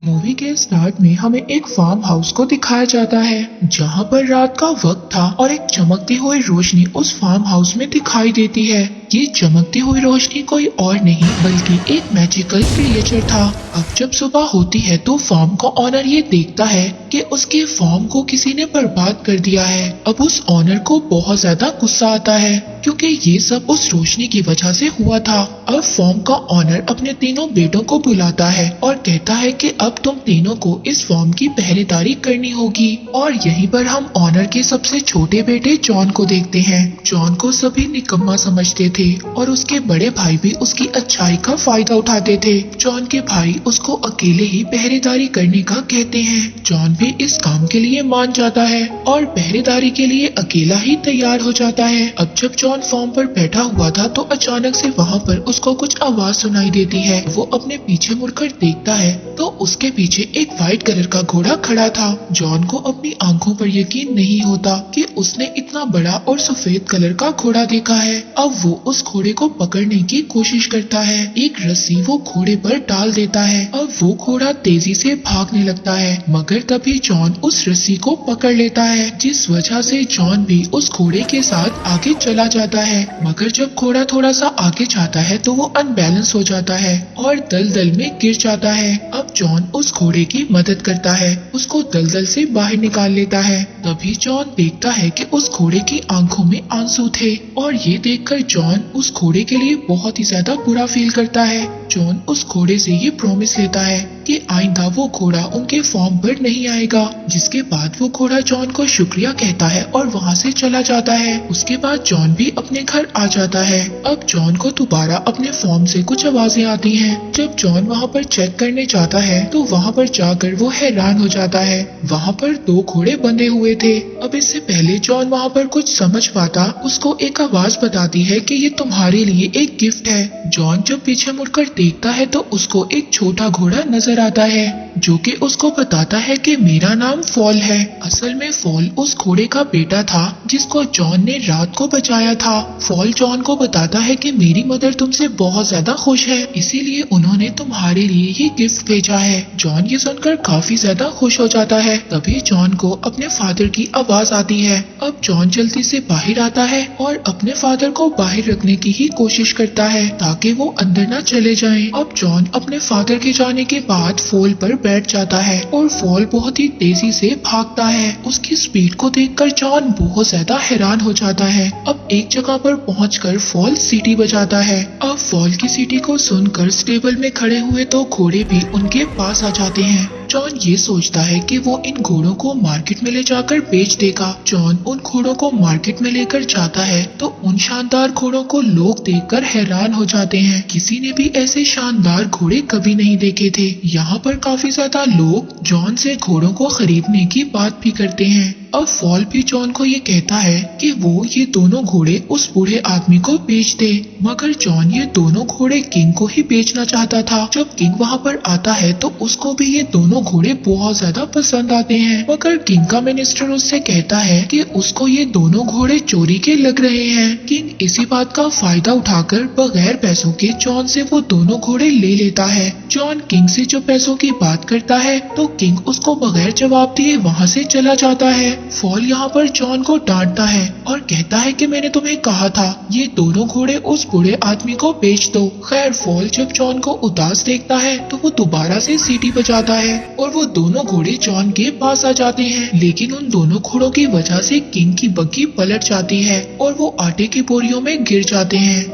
Movie के start में हमें एक फार्म हाउस को दिखाया जाता है जहां पर रात का वक्त था और एक चमकती हुई रोशनी उस फार्म हाउस में दिखाई देती है। ये चमकती हुई रोशनी कोई और नहीं बल्कि एक मैजिकल क्रिएचर था। अब जब सुबह होती है तो फार्म का ऑनर ये देखता है कि उसके फार्म को किसी ने बर्बाद कर दिया है। अब उस ऑनर को बहुत ज्यादा गुस्सा आता है क्योंकि ये सब उस रोशनी की वजह से हुआ था। अब फार्म का ऑनर अपने तीनों बेटों को बुलाता है और कहता है कि अब तुम तीनों को इस फार्म की पहरेदारी करनी होगी। और यहीं पर हम ऑनर के सबसे छोटे बेटे जॉन को देखते हैं। जॉन को सभी निकम्मा समझते थे और उसके बड़े भाई भी उसकी अच्छाई का फायदा उठाते थे। जॉन के भाई उसको अकेले ही पहरेदारी करने का कहते हैं। जॉन भी इस काम के लिए मान जाता है और पहरेदारी के लिए अकेला ही तैयार हो जाता है। अब जब जॉन फार्म पर बैठा हुआ था तो अचानक से वहाँ पर उसको कुछ आवाज सुनाई देती है। वो अपने पीछे मुड़कर देखता है तो उसके पीछे एक व्हाइट कलर का घोड़ा खड़ा था। जॉन को अपनी आंखों पर यकीन नहीं होता कि उसने इतना बड़ा और सफेद कलर का घोड़ा देखा है। अब वो उस घोड़े को पकड़ने की कोशिश करता है। एक रस्सी वो घोड़े पर डाल देता है। अब वो घोड़ा तेजी से भागने लगता है मगर तभी जॉन उस रस्सी को पकड़ लेता है जिस वजह से जॉन भी उस घोड़े के साथ आगे चला जाता है। मगर जब घोड़ा थोड़ा सा आगे जाता है तो वो अनबैलेंस हो जाता है और दलदल में गिर जाता है। अब जॉन उस घोड़े की मदद करता है, उसको दलदल से बाहर निकाल लेता है। तभी जॉन देखता है कि उस घोड़े की आंखों में आंसू थे और ये देखकर जॉन उस घोड़े के लिए बहुत ही ज्यादा बुरा फील करता है। जॉन उस घोड़े से ये प्रॉमिस लेता है कि आइंदा वो घोड़ा उनके फार्म पर नहीं आएगा। जिसके बाद वो घोड़ा जॉन को शुक्रिया कहता है और वहाँ से चला जाता है। उसके बाद जॉन भी अपने घर आ जाता है। अब जॉन को दोबारा अपने फार्म से कुछ आवाजें आती हैं। जब जॉन वहाँ पर चेक करने जाता है तो वहाँ पर जाकर वो हैरान हो जाता है। वहाँ पर दो घोड़े बंधे हुए थे। अब इससे पहले जॉन वहाँ पर कुछ समझ पाता उसको एक आवाज बताती है कि ये तुम्हारे लिए एक गिफ्ट है। जॉन जब पीछे मुड़कर देखता है तो उसको एक छोटा घोड़ा नजर आता है जो कि उसको बताता है कि मेरा नाम फॉल है। असल में फॉल उस घोड़े का बेटा था जिसको जॉन ने रात को बचाया था। फॉल जॉन को बताता है कि मेरी मदर तुमसे बहुत ज्यादा खुश है इसीलिए उन्होंने तुम्हारे लिए ये गिफ्ट भेजा है। जॉन ये सुनकर काफी ज्यादा खुश हो जाता है। तभी जॉन को अपने फादर की आवाज आती है। अब जॉन जल्दी से बाहर आता है और अपने फादर को बाहर रखने की ही कोशिश करता है ताकि वो अंदर न चले जाएं। अब जॉन अपने फादर के जाने के बाद फॉल पर बैठ जाता है और फॉल बहुत ही तेजी से भागता है। उसकी स्पीड को देखकर जॉन बहुत ज्यादा हैरान हो जाता है। अब एक जगह पर पहुंचकर फॉल सीटी बजाता है। अब फॉल की सीटी को सुनकर स्टेबल में खड़े हुए दो घोड़े भी उनके पास आ जाते हैं। जॉन ये सोचता है कि वो इन घोड़ों को मार्केट में ले जाकर बेच देगा। जॉन उन घोड़ों को मार्केट में लेकर जाता है तो उन शानदार घोड़ों को लोग देखकर हैरान हो जाते हैं। किसी ने भी ऐसे शानदार घोड़े कभी नहीं देखे थे। यहाँ पर काफी ज्यादा लोग जॉन से घोड़ों को खरीदने की बात भी करते हैं। अब फॉल भी जॉन को ये कहता है कि वो ये दोनों घोड़े उस बूढ़े आदमी को बेच दे। मगर जॉन ये दोनों घोड़े किंग को ही बेचना चाहता था। जब किंग वहाँ पर आता है तो उसको भी ये दोनों घोड़े बहुत ज्यादा पसंद आते हैं। मगर किंग का मिनिस्टर उससे कहता है कि उसको ये दोनों घोड़े चोरी के लग रहे हैं। किंग इसी बात का फायदा उठाकर बगैर पैसों के जॉन से वो दोनों घोड़े ले लेता है। जॉन किंग से जो पैसों की बात करता है तो किंग उसको बगैर जवाब दिए वहाँ से चला जाता है। फॉल यहाँ पर जॉन को डांटता है और कहता है कि मैंने तुम्हें कहा था ये दोनों घोड़े उस बूढ़े आदमी को बेच दो। खैर फॉल जब जॉन को उदास देखता है तो वो दोबारा से सीटी बजाता है और वो दोनों घोड़े जॉन के पास आ जाते हैं। लेकिन उन दोनों घोड़ों की वजह से किंग की बग्गी पलट जाती है और वो आटे की बोरियों में गिर जाते हैं।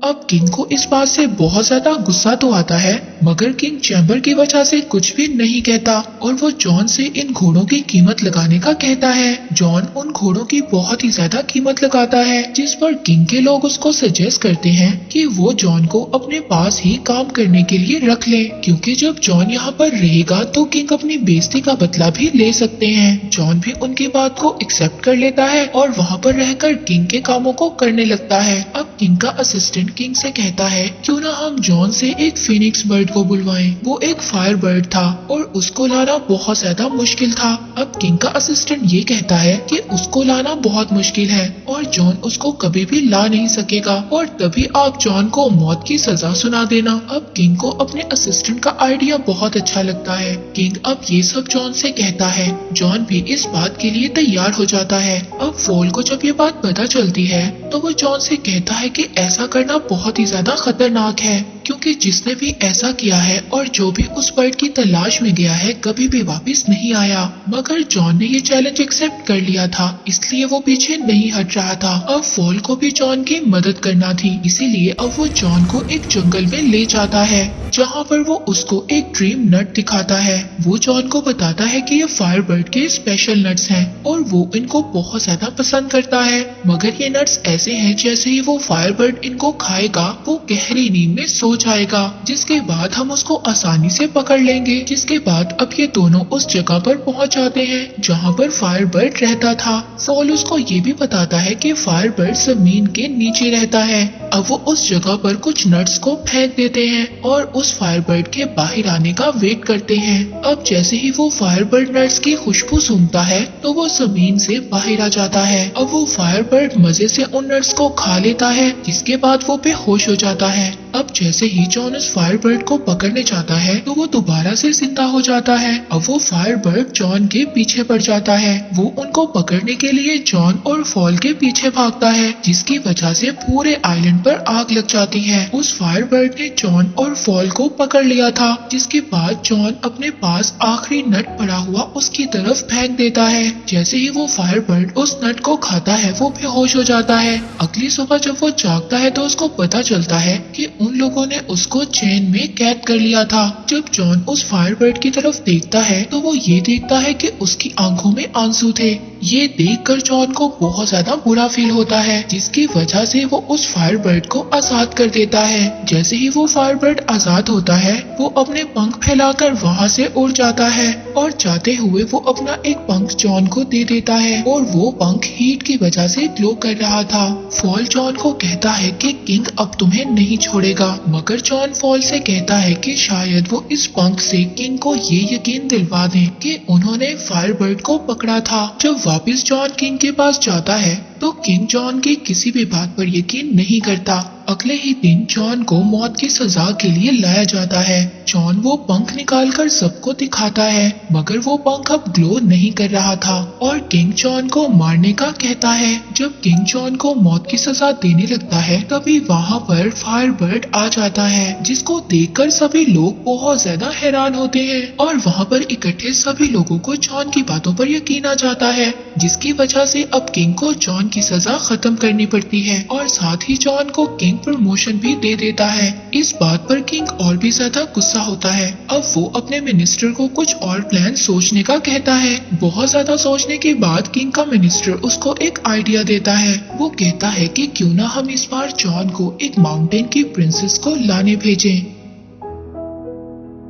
अब किंग को इस बात से बहुत ज्यादा गुस्सा तो आता है मगर किंग चैम्बर की वजह से कुछ भी नहीं कहता और वो जॉन से इन घोड़ों की कीमत लगाने का कहता है। जॉन उन घोड़ों की बहुत ही ज्यादा कीमत लगाता है जिस पर किंग के लोग उसको सजेस्ट करते हैं कि वो जॉन को अपने पास ही काम करने के लिए रख ले क्योंकि जब जॉन यहाँ पर रहेगा तो किंग अपनी बेइज्जती का बदला भी ले सकते हैं। जॉन भी उनकी बात को एक्सेप्ट कर लेता है और वहाँ पर रहकर किंग के कामों को करने लगता है। अब किंग का असिस्टेंट किंग से कहता है क्यों ना हम जॉन से एक फिनिक्स बर्ड को बुलवाएं। वो एक फायर बर्ड था और उसको लाना बहुत ज्यादा मुश्किल था। अब किंग का असिस्टेंट ये कहता है कि उसको लाना बहुत मुश्किल है और जॉन उसको कभी भी ला नहीं सकेगा और तभी आप जॉन को मौत की सजा सुना देना। अब किंग को अपने असिस्टेंट का आइडिया बहुत अच्छा लगता है। किंग अब ये सब जॉन से कहता है। जॉन भी इस बात के लिए तैयार हो जाता है। अब फॉल को जब ये बात पता चलती है तो वो जॉन से कहता है कि ऐसा करना बहुत ही ज्यादा खतरनाक है, क्योंकि जिसने भी ऐसा किया है और जो भी उस बर्ड की तलाश में गया है कभी भी वापस नहीं आया। मगर जॉन ने ये चैलेंज एक्सेप्ट कर लिया था, इसलिए वो पीछे नहीं हट रहा था। अब फॉल को भी जॉन की मदद करना थी, इसीलिए अब वो जॉन को एक जंगल में ले जाता है जहाँ पर वो उसको एक ड्रीम नट दिखाता है। वो जॉन को बताता है कि ये फायर बर्ड के स्पेशल नट्स हैं और वो इनको बहुत ज्यादा पसंद करता है। मगर ये नट्स ऐसे हैं जैसे ही वो फायर बर्ड इनको खाएगा वो गहरी नींद में सो जाएगा, जिसके बाद हम उसको आसानी से पकड़ लेंगे। जिसके बाद अब ये दोनों उस जगह पर पहुंच जाते हैं जहाँ पर फायर बर्ड रहता था। फॉल उसको ये भी बताता है कि फायर बर्ड जमीन के नीचे रहता है। अब वो उस जगह पर कुछ नट्स को फेंक देते हैं और उस फायर बर्ड के बाहर आने का वेट करते हैं। अब जैसे ही वो फायर बर्ड नट्स की खुशबू सूंघता है तो वो जमीन से बाहर आ जाता है। अब वो फायर बर्ड मजे से उन नट्स को खा लेता है, जिसके बाद वो बेहोश हो जाता है। अब जैसे ही जॉन उस फायर बर्ड को पकड़ने जाता है तो वो दोबारा से जिंदा हो जाता है। अब वो फायर बर्ड जॉन के पीछे पड़ जाता है। वो उनको पकड़ने के लिए जॉन और फॉल के पीछे भागता है, जिसकी वजह से पूरे आइलैंड पर आग लग जाती है। उस फायर बर्ड ने जॉन और फॉल को पकड़ लिया था, जिसके बाद जॉन अपने पास आखिरी नट पड़ा हुआ उसकी तरफ फेंक देता है। जैसे ही वो फायर बर्ड उस नट को खाता है वो बेहोश हो जाता है। अगली सुबह जब वो जागता है तो उसको पता चलता है कि उन लोगों ने उसको चेन में कैद कर लिया था। जब जॉन उस फायर बर्ड की तरफ देखता है तो वो ये देखता है कि उसकी आंखों में आंसू थे। ये देखकर जॉन को बहुत ज्यादा बुरा फील होता है, जिसकी वजह से वो उस फायर बर्ड को आजाद कर देता है। जैसे ही वो फायर बर्ड आजाद होता है वो अपने पंख फैलाकर वहाँ से उड़ जाता है और जाते हुए वो अपना एक पंख जॉन को दे देता है और वो पंख हीट की वजह से ग्लो कर रहा था। फॉल जॉन को कहता है कि किंग अब तुम्हें नहीं छोड़ेगा, मगर जॉन फॉल से कहता है कि शायद वो इस पंख से किंग को ये यकीन दिलवा दें कि उन्होंने फायर बर्ड को पकड़ा था। जब वापस जॉन किंग के पास जाता है तो किंग जॉन की किसी भी बात पर यकीन नहीं करता। अगले ही दिन जॉन को मौत की सजा के लिए लाया जाता है। जॉन वो पंख निकालकर सबको दिखाता है, मगर वो पंख अब ग्लो नहीं कर रहा था और किंग जॉन को मारने का कहता है। जब किंग जॉन को मौत की सजा देने लगता है तभी वहाँ पर फायर बर्ड आ जाता है, जिसको देखकर सभी लोग बहुत ज्यादा हैरान होते हैं और वहाँ पर इकट्ठे सभी लोगों को जॉन की बातों पर यकीन आ जाता है, जिसकी वजह से अब किंग को जॉन की सजा खत्म करनी पड़ती है और साथ ही जॉन को किंग प्रमोशन भी दे देता है। इस बात पर किंग और भी ज्यादा गुस्सा होता है। अब वो अपने मिनिस्टर को कुछ और प्लान सोचने का कहता है। बहुत ज्यादा सोचने के बाद किंग का मिनिस्टर उसको एक आइडिया देता है। वो कहता है कि क्यों ना हम इस बार जॉन को एक माउंटेन की प्रिंसेस को लाने भेजें।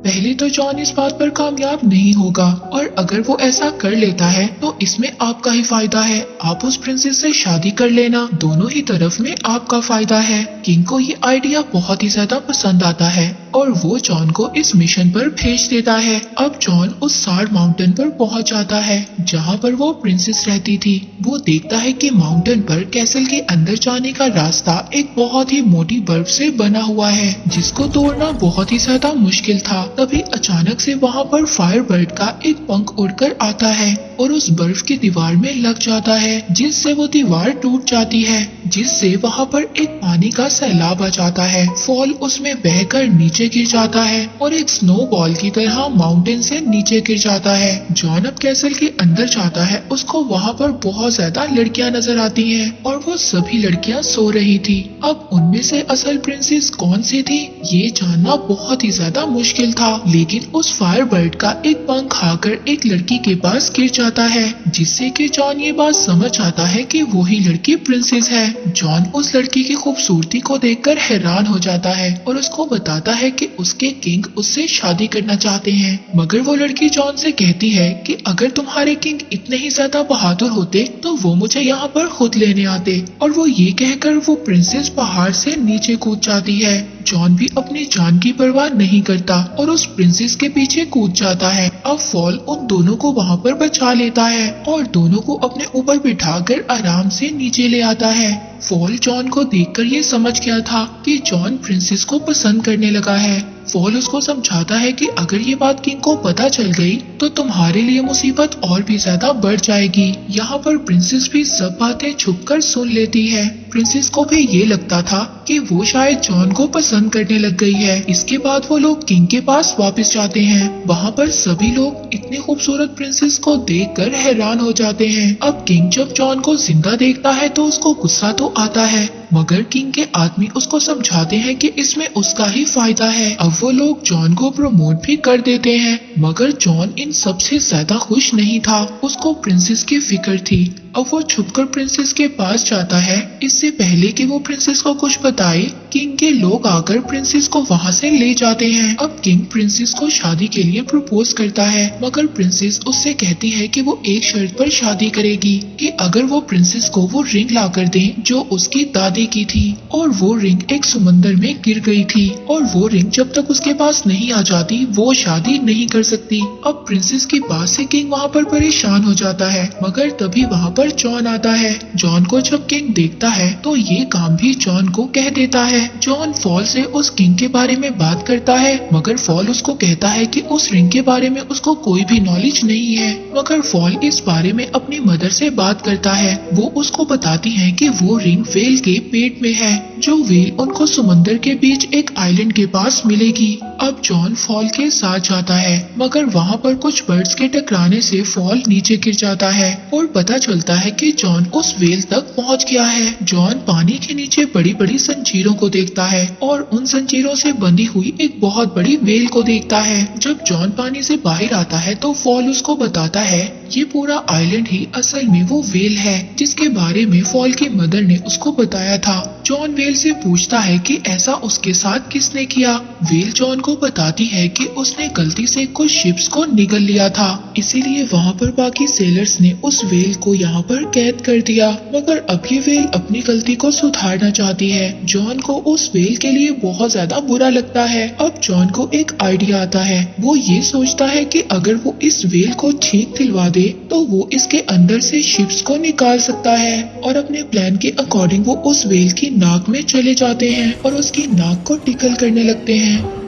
पहले तो जॉन इस बात पर कामयाब नहीं होगा और अगर वो ऐसा कर लेता है तो इसमें आपका ही फायदा है। आप उस प्रिंसेस से शादी कर लेना, दोनों ही तरफ में आपका फायदा है। किंग को ये आइडिया बहुत ही ज्यादा पसंद आता है और वो जॉन को इस मिशन पर भेज देता है। अब जॉन उस सार्ड माउंटेन पर पहुंच जाता है जहां पर वो प्रिंसेस रहती थी। वो देखता है कि माउंटेन पर कैसल के अंदर जाने का रास्ता एक बहुत ही मोटी बर्फ से बना हुआ है, जिसको तोड़ना बहुत ही ज्यादा मुश्किल था। तभी अचानक से वहाँ पर फायर बर्ड का एक पंख उड़कर आता है और उस बर्फ की दीवार में लग जाता है, जिससे वो दीवार टूट जाती है, जिससे वहाँ पर एक पानी का सैलाब आ जाता है। फॉल उसमें बहकर नीचे गिर जाता है और एक स्नो बॉल की तरह माउंटेन से नीचे गिर जाता है। जॉन अब कैसल के अंदर जाता है। उसको वहाँ पर बहुत ज्यादा लड़कियाँ नजर आती हैं और वो सभी लड़कियाँ सो रही थी। अब उनमें से असल प्रिंसेस कौन सी थी ये जानना बहुत ही ज्यादा मुश्किल था। था, लेकिन उस फायर बर्ड का एक पंख आकर एक लड़की के पास गिर जाता है, जिससे कि जॉन ये बात समझ आता है कि वही लड़की प्रिंसेस है। जॉन उस लड़की की खूबसूरती को देखकर हैरान हो जाता है और उसको बताता है कि उसके किंग उससे शादी करना चाहते हैं। मगर वो लड़की जॉन से कहती है कि अगर तुम्हारे किंग इतने ही ज्यादा बहादुर होते तो वो मुझे यहाँ पर खुद लेने आते। और वो ये कहकर वो प्रिंसेस पहाड़ से नीचे कूद जाती है। जॉन भी अपनी जान की परवाह नहीं करता और उस प्रिंसेस के पीछे कूद जाता है। अब फॉल उन दोनों को वहाँ पर बचा लेता है और दोनों को अपने ऊपर बिठाकर आराम से नीचे ले आता है। फॉल जॉन को देखकर ये समझ गया था कि जॉन प्रिंसेस को पसंद करने लगा है। फॉल उसको समझाता है कि अगर ये बात किंग को पता चल गई तो तुम्हारे लिए मुसीबत और भी ज्यादा बढ़ जाएगी। यहाँ पर प्रिंसेस भी सब बातें छुपकर सुन लेती है। प्रिंसेस को भी ये लगता था कि वो शायद जॉन को पसंद करने लग गई है। इसके बाद वो लोग किंग के पास वापस जाते हैं। वहाँ पर सभी लोग इतनी खूबसूरत प्रिंसेस को देखकर हैरान हो जाते हैं। अब किंग जब जॉन को जिंदा देखता है तो उसको गुस्सा तो आता है, मगर किंग के आदमी उसको समझाते हैं कि इसमें उसका ही फायदा है। अब वो लोग जॉन को प्रमोट भी कर देते हैं, मगर जॉन इन सबसे ज्यादा खुश नहीं था। उसको प्रिंसेस की फिक्र थी। अब वो छुपकर प्रिंसेस के पास जाता है। इससे पहले कि वो प्रिंसेस को कुछ बताए, किंग के लोग आकर प्रिंसेस को वहाँ से ले जाते हैं। अब किंग प्रिंसेस को शादी के लिए प्रपोज करता है, मगर प्रिंसेस उससे कहती है कि वो एक शर्त पर शादी करेगी कि अगर वो प्रिंसेस को वो रिंग ला कर दे जो उसकी दादी की थी। और वो रिंग एक समंदर में गिर गई थी और वो रिंग जब तक उसके पास नहीं आ जाती वो शादी नहीं कर सकती। अब प्रिंसेस की बात से किंग वहाँ पर परेशान हो जाता है, मगर तभी वहाँ पर जॉन आता है। जॉन को जब किंग देखता है तो ये काम भी जॉन को कह देता है। जॉन फॉल से उस किंग के बारे में बात करता है, मगर फॉल उसको कहता है कि उस रिंग के बारे में उसको कोई भी नॉलेज नहीं है। मगर फॉल इस बारे में अपनी मदर से बात करता है। वो उसको बताती है कि वो रिंग वेल के पेट में है, जो वेल उनको समंदर के बीच एक आइलैंड के पास मिलेगी। अब जॉन फॉल के साथ जाता है, मगर वहाँ पर कुछ बर्ड्स के टकराने से फॉल नीचे गिर जाता है और पता चलता है कि जॉन उस वेल तक पहुँच गया है। जॉन पानी के नीचे बड़ी बड़ी जंजीरों को देखता है और उन जंजीरों से बंधी हुई एक बहुत बड़ी वेल को देखता है। जब जॉन पानी से बाहर आता है तो फॉल उसको बताता है ये पूरा आइलैंड ही असल में वो वेल है जिसके बारे में फॉल की मदर ने उसको बताया था। जॉन वेल से पूछता है कि ऐसा उसके साथ किसने किया। वेल जॉन को बताती है कि उसने गलती से कुछ शिप्स को निगल लिया था, इसीलिए वहाँ पर बाकी सेलर्स ने उस वेल को यहाँ पर कैद कर दिया। मगर अब ये वेल अपनी गलती को सुधारना चाहती है। जॉन को उस वेल के लिए बहुत ज्यादा बुरा लगता है। अब जॉन को एक आइडिया आता है। वो ये सोचता है कि अगर वो इस वेल को ठीक दिलवा दे तो वो इसके अंदर से शिप्स को निकाल सकता है। और अपने प्लान के अकॉर्डिंग वो उस वेल की नाक में चले जाते हैं और उसकी नाक को टिकल करने लगते हैं।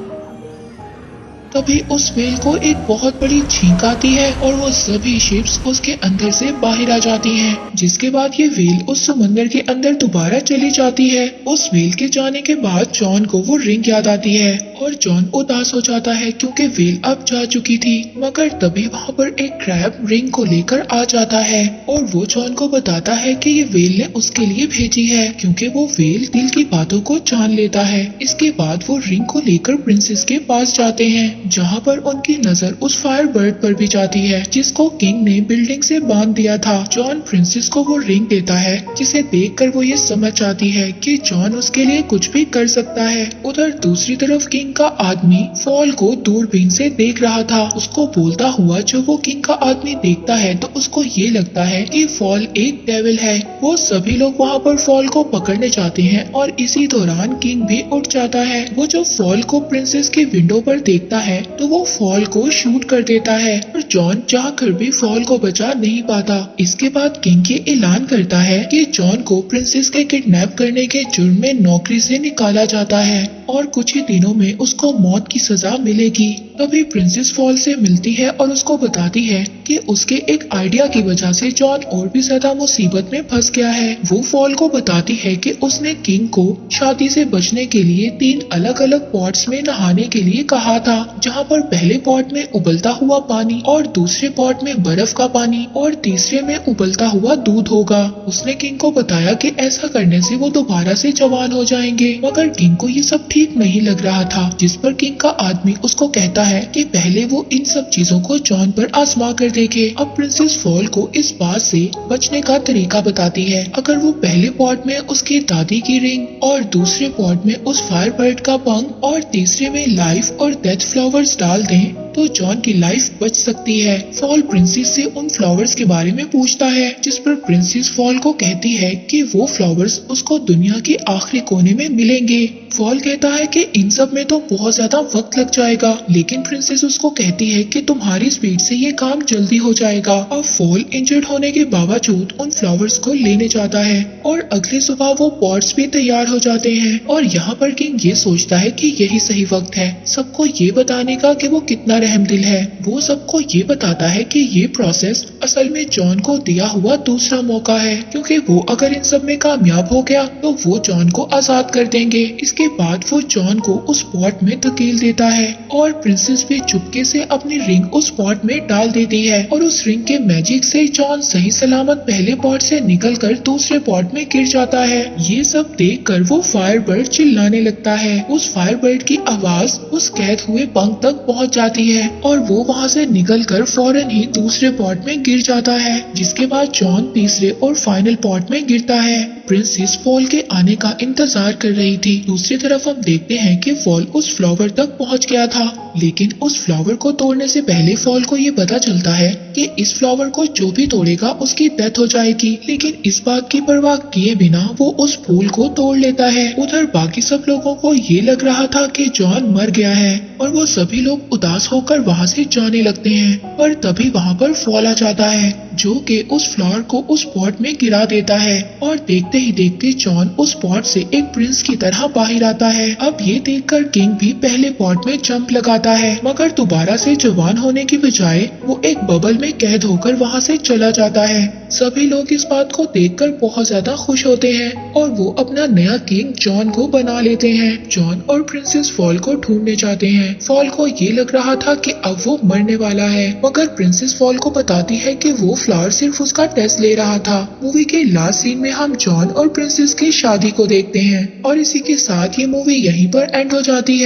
तभी उस वेल को एक बहुत बड़ी छींक आती है और वो सभी शिप्स उसके अंदर से बाहर आ जाती हैं। जिसके बाद ये वेल उस समंदर के अंदर दोबारा चली जाती है। उस वेल के जाने के बाद जॉन को वो रिंग याद आती है और जॉन उदास हो जाता है क्योंकि वेल अब जा चुकी थी। मगर तभी वहाँ पर एक क्रैब रिंग को लेकर आ जाता है और वो जॉन को बताता है कि ये वेल ने उसके लिए भेजी है, क्योंकि वो वेल दिल की बातों को जान लेता है। इसके बाद वो रिंग को लेकर प्रिंसेस के पास जाते हैं, जहाँ पर उनकी नजर उस फायर बर्ड पर भी जाती है जिसको किंग ने बिल्डिंग से बांध दिया था। जॉन प्रिंसेस को वो रिंग देता है, जिसे देखकर वो ये समझ जाती है कि जॉन उसके लिए कुछ भी कर सकता है। उधर दूसरी तरफ किंग का आदमी फॉल को दूरबीन से देख रहा था। उसको बोलता हुआ जब वो किंग का आदमी देखता है तो उसको ये लगता है कि फॉल एक डेविल है। वो सभी लोग वहाँ पर फॉल को पकड़ने जाते हैं और इसी दौरान किंग भी उठ जाता है। वो जब फॉल को प्रिंसेस के विंडो पर देखता है तो वो फॉल को शूट कर देता है और जॉन चाहकर भी फॉल को बचा नहीं पाता। इसके बाद किंग ये ऐलान करता है कि जॉन को प्रिंसेस के किडनैप करने के जुर्म में नौकरी से निकाला जाता है और कुछ ही दिनों में उसको मौत की सजा मिलेगी। तभी प्रिंसेस फॉल से मिलती है और उसको बताती है कि उसके एक आइडिया की वजह से जॉन और भी ज्यादा मुसीबत में फंस गया है। वो फॉल को बताती है कि उसने किंग को शादी से बचने के लिए 3 अलग अलग पॉट्स में नहाने के लिए कहा था, जहाँ पर पहले पॉट में उबलता हुआ पानी और दूसरे पॉट में बर्फ का पानी और तीसरे में उबलता हुआ दूध होगा। उसने किंग को बताया कि ऐसा करने से वो दोबारा से जवान हो जाएंगे, मगर किंग को ये सब ठीक नहीं लग रहा था। जिस पर किंग का आदमी उसको कहता है कि पहले वो इन सब चीजों को जॉन पर आजमा कर देखे। अब प्रिंसेस फॉल को इस बात से बचने का तरीका बताती है। अगर वो पहले पॉट में उसकी दादी की रिंग और दूसरे पॉट में उस फायर बर्ड का पंख और तीसरे में लाइफ और डेथ फ्लावर्स डाल दें तो जॉन की लाइफ बच सकती है। फॉल प्रिंसेस से उन फ्लावर्स के बारे में पूछता है, जिस पर प्रिंसेस फॉल को कहती है कि वो फ्लावर्स उसको दुनिया के आखिरी कोने में मिलेंगे। फॉल कहता है कि इन सब में तो बहुत ज्यादा वक्त लग जाएगा, लेकिन प्रिंसेस उसको कहती है कि तुम्हारी स्पीड से ये काम जल्दी हो जाएगा। अब फॉल इंजर्ड होने के बावजूद उन फ्लावर्स को लेने जाता है और अगली सुबह वो पॉट्स भी तैयार हो जाते हैं। और यहाँ पर किंग ये सोचता है कि यही सही वक्त है सबको ये बताने का कि वो कितना रहमदिल है। वो सबको ये बताता है कि ये प्रोसेस असल में जॉन को दिया हुआ दूसरा मौका है, क्योंकि वो अगर इन सब में कामयाब हो गया तो वो जॉन को आजाद कर देंगे। इसके बाद वो जॉन को उस पॉट में धकेल देता है और प्रिंसेस भी चुपके से अपनी रिंग उस पॉट में डाल देती है और उस रिंग के मैजिक से जॉन सही सलामत पहले पॉट से निकलकर दूसरे पॉट में गिर जाता है। ये सब देखकर वो फायर बर्ड चिल्लाने लगता है। उस फायर बर्ड की आवाज उस कैद हुए पंख तक पहुंच जाती है और वो वहां से निकलकर फौरन ही दूसरे पॉट में गिर जाता है, जिसके बाद जॉन तीसरे और फाइनल पॉट में गिरता है। प्रिंसेस फॉल के आने का इंतजार कर रही थी। दूसरी तरफ हम देखते हैं कि फॉल उस फ्लावर तक पहुंच गया था, लेकिन उस फ्लावर को तोड़ने से पहले फॉल को ये पता चलता है कि इस फ्लावर को जो भी तोड़ेगा उसकी डेथ हो जाएगी। लेकिन इस बात की परवाह किए बिना वो उस फूल को तोड़ लेता है। उधर बाकी सब लोगों को ये लग रहा था कि जॉन मर गया है और वो सभी लोग उदास होकर वहाँ से जाने लगते हैं, पर तभी वहाँ पर फॉल आ जाता है जो कि उस फ्लावर को उस पॉट में गिरा देता है और देखते ही देखते जॉन उस पॉट से एक प्रिंस की तरह बाहर आता है। अब ये देखकर किंग भी पहले पॉट में जंप लगाता है, मगर दोबारा से जवान होने की बजाय वो एक बबल में कैद होकर वहाँ से चला जाता है। सभी लोग इस बात को देखकर बहुत ज्यादा खुश होते हैं और वो अपना नया किंग जॉन को बना लेते हैं। जॉन और प्रिंसेस फॉल को ढूंढने जाते हैं। फॉल को ये लग रहा था कि अब वो मरने वाला है, मगर प्रिंसेस फॉल को बताती है कि वो फ्लावर सिर्फ उसका टेस्ट ले रहा था। मूवी के लास्ट सीन में हम जॉन और प्रिंसेस की शादी को देखते हैं और इसी के साथ ये मूवी यहीं पर एंड हो जाती है।